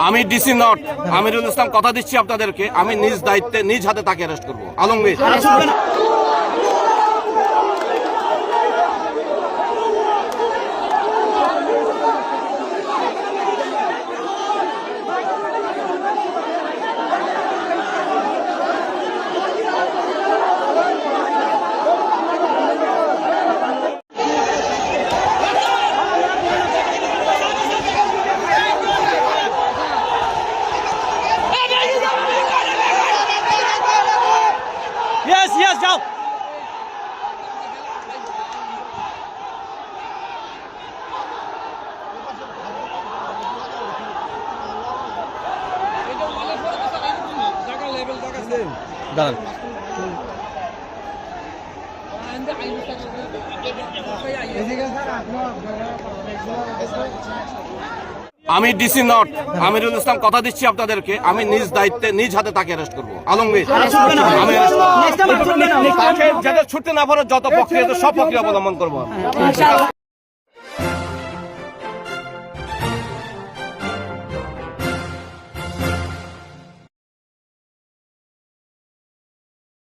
আমি DC not Amirul Islam কথা দিচ্ছি আপনাদেরকে, আমি নিজ দায়িত্বে নিজ হাতে তাকে অ্যারেস্ট করবো। আলমগীর Yes, যাও। দাঁড়ান। আমি ডিসি নট আমিরুল ইসলাম কথা দিচ্ছি আপনাদেরকে, আমি নিজ দায়িত্বে নিজ হাতে তাকে অ্যারেস্ট করবো। আলমগীর আমি তাকে যাতে ছুটতে না পারে যত প্রক্রিয়া সব প্রক্রিয়া অবলম্বন করবো।